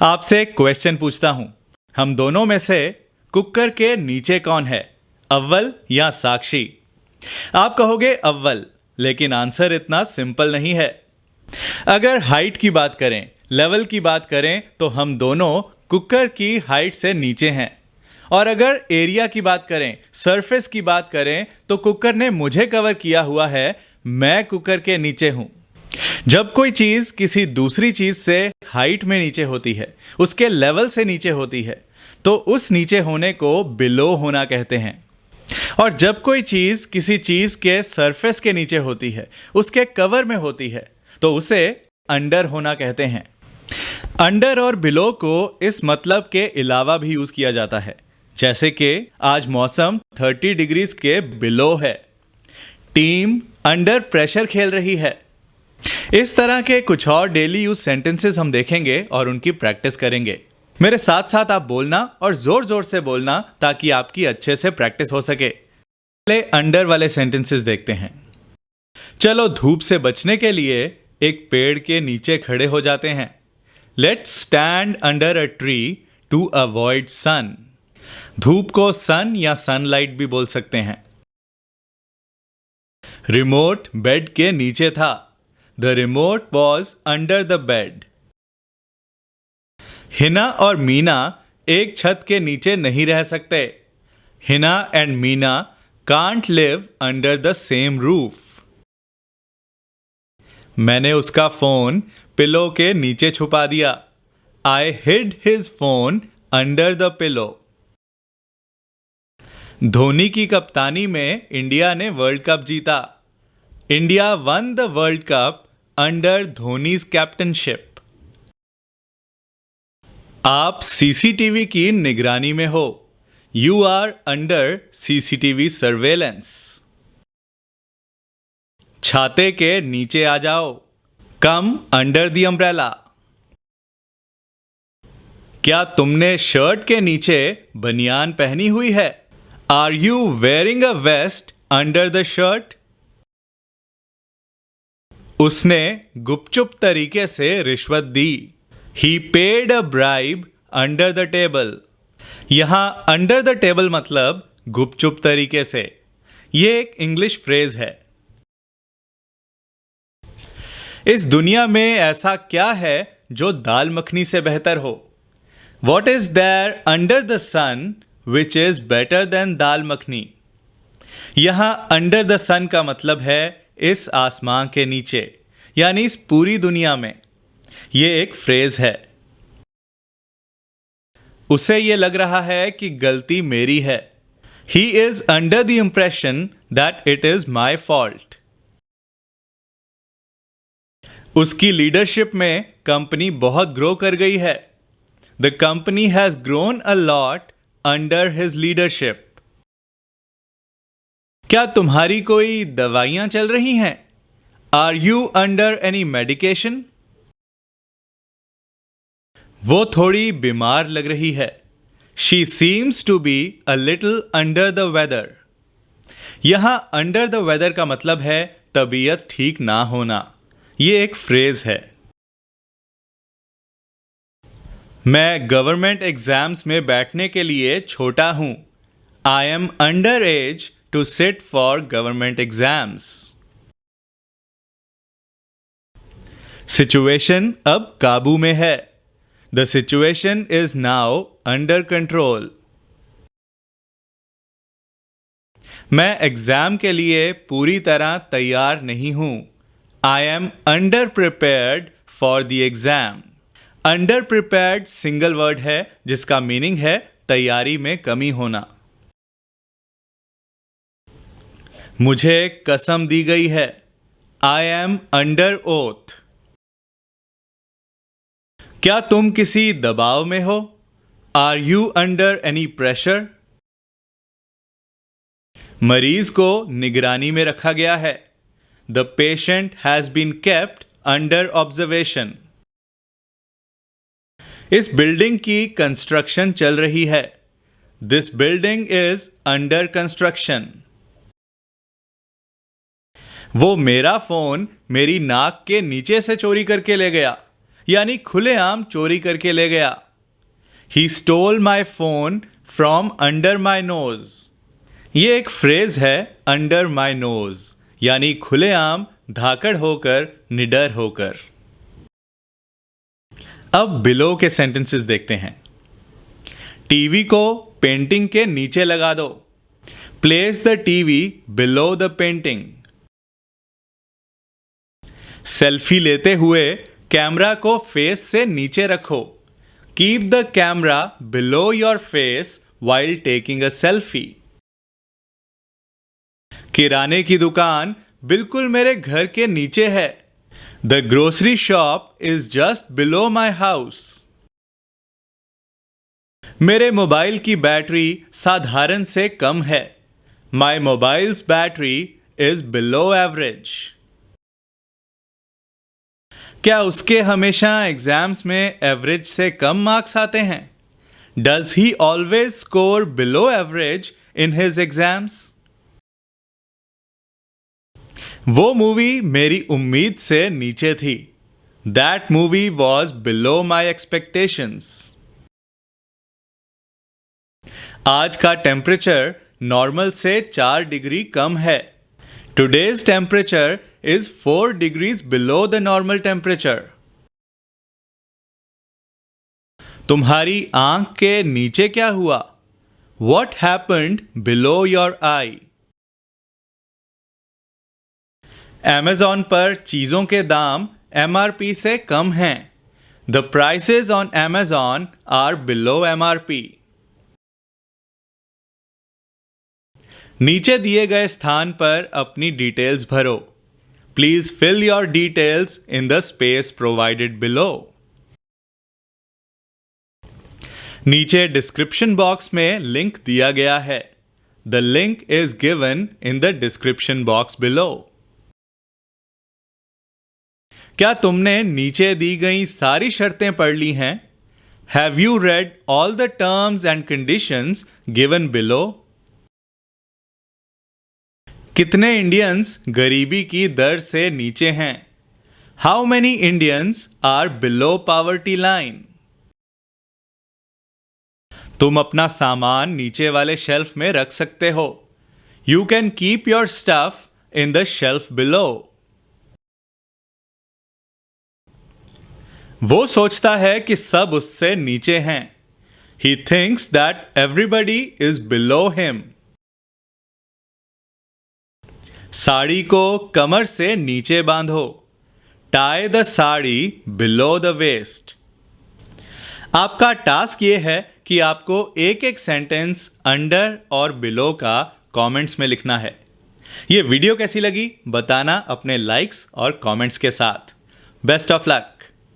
आपसे एक क्वेश्चन पूछता हूं। हम दोनों में से कुकर के नीचे कौन है, अव्वल या साक्षी? आप कहोगे अव्वल, लेकिन आंसर इतना सिंपल नहीं है। अगर हाइट की बात करें, लेवल की बात करें, तो हम दोनों कुकर की हाइट से नीचे हैं। और अगर एरिया की बात करें, सरफेस की बात करें, तो कुकर ने मुझे कवर किया हुआ है, मैं कुकर के नीचे हूं। जब कोई चीज किसी दूसरी चीज से हाइट में नीचे होती है, उसके लेवल से नीचे होती है, तो उस नीचे होने को बिलो होना कहते हैं। और जब कोई चीज किसी चीज के सरफेस के नीचे होती है, उसके कवर में होती है, तो उसे अंडर होना कहते हैं। अंडर और बिलो को इस मतलब के अलावा भी यूज किया जाता है, जैसे कि आज मौसम 30 डिग्रीज के बिलो है, टीम अंडर प्रेशर खेल रही है। इस तरह के कुछ और डेली यूज सेंटेंसेस हम देखेंगे और उनकी प्रैक्टिस करेंगे। मेरे साथ साथ आप बोलना और जोर जोर से बोलना, ताकि आपकी अच्छे से प्रैक्टिस हो सके। पहले अंडर वाले सेंटेंसेस देखते हैं। चलो धूप से बचने के लिए एक पेड़ के नीचे खड़े हो जाते हैं। Let's stand under a tree to avoid sun. धूप को सन या सनलाइट भी बोल सकते हैं। रिमोट बेड के नीचे था। The remote was under the bed. Hina और मीना एक छत के नीचे नहीं रह सकते। Hina and Meena can't live under the same roof. मैंने उसका फोन पिलो के नीचे छुपा दिया। I hid his phone under the pillow. Dhoni की कप्तानी में इंडिया ने वर्ल्ड कप जीता। India won the world cup under Dhoni's captainship. आप सीसीटीवी की निगरानी में हो। You are under CCTV surveillance. छाते के नीचे आ जाओ। Come under the umbrella. क्या तुमने शर्ट के नीचे बनियान पहनी हुई है? Are you wearing a vest under the shirt? उसने गुपचुप तरीके से रिश्वत दी। He paid a bribe under the table. यहां अंडर द टेबल मतलब गुपचुप तरीके से। यह एक इंग्लिश फ्रेज है। इस दुनिया में ऐसा क्या है जो दाल मखनी से बेहतर हो? What is there under the sun which is better than दाल मखनी? यहां अंडर द सन का मतलब है इस आसमां के नीचे, यानी इस पूरी दुनिया में। यह एक फ्रेज है। उसे यह लग रहा है कि गलती मेरी है। He is under the impression that it is my fault. उसकी लीडरशिप में कंपनी बहुत ग्रो कर गई है। The company has grown a lot under his leadership. क्या तुम्हारी कोई दवाइयां चल रही हैं? Are you under any medication? वो थोड़ी बीमार लग रही है। She seems to be a little under the weather. यहां under the weather का मतलब है तबीयत ठीक ना होना। ये एक फ्रेज है। मैं गवर्नमेंट एग्जाम्स में बैठने के लिए छोटा हूं। I am under age to sit for government exams. Situation अब काबू में है। The situation is now under control. मैं एग्जाम के लिए पूरी तरह तैयार नहीं हूं। I am under prepared for the exam. Under prepared single word है जिसका मीनिंग है तैयारी में कमी होना। मुझे कसम दी गई है। I am under oath. क्या तुम किसी दबाव में हो? Are you under any pressure? मरीज को निगरानी में रखा गया है। The patient has been kept under observation. इस बिल्डिंग की कंस्ट्रक्शन चल रही है। This building is under construction. वो मेरा फोन मेरी नाक के नीचे से चोरी करके ले गया। यानी खुलेआम चोरी करके ले गया। He stole my phone from under my nose. ये एक फ्रेज है, अंडर माई नोज, यानी खुलेआम, धाकड़ होकर, निडर होकर। अब बिलो के सेंटेंसेस देखते हैं। टीवी को पेंटिंग के नीचे लगा दो। Place the TV below the painting. Selfie लेते हुए कैमरा को फेस से नीचे रखो। Keep the camera below your face while taking a selfie. किराने की दुकान बिल्कुल मेरे घर के नीचे है। The grocery shop is just below my house. मेरे मोबाइल की बैटरी साधारण से कम है। My mobile's battery is below average. क्या उसके हमेशा एग्जाम्स में एवरेज से कम मार्क्स आते हैं? Does he always score below average in his exams? वो मूवी मेरी उम्मीद से नीचे थी। That movie was below my expectations. आज का टेम्परेचर नॉर्मल से 4 डिग्री कम है। Today's temperature is 4 degrees below the normal temperature. तुम्हारी आंख के नीचे क्या हुआ? What happened below your eye? Amazon पर चीजों के दाम MRP से कम हैं। The prices on Amazon are below MRP. नीचे दिए गए स्थान पर अपनी डिटेल्स भरो। Please fill your details in the space provided below. नीचे डिस्क्रिप्शन बॉक्स में लिंक दिया गया है। The link is given in the description box below. क्या तुमने नीचे दी गई सारी शर्तें पढ़ ली हैं? Have you read all the terms and conditions given below? कितने इंडियंस गरीबी की दर से नीचे हैं? How many Indians are below poverty line? तुम अपना सामान नीचे वाले शेल्फ में रख सकते हो। You can keep your stuff in the shelf below. वो सोचता है कि सब उससे नीचे हैं। He thinks that everybody is below him. Sari को कमर से नीचे बांधो। Tie the sari below the waist. आपका टास्क ये है कि आपको एक एक सेंटेंस अंडर और बिलो का कमेंट्स में लिखना है। ये वीडियो कैसी लगी बताना अपने लाइक्स और कमेंट्स के साथ। Best of luck.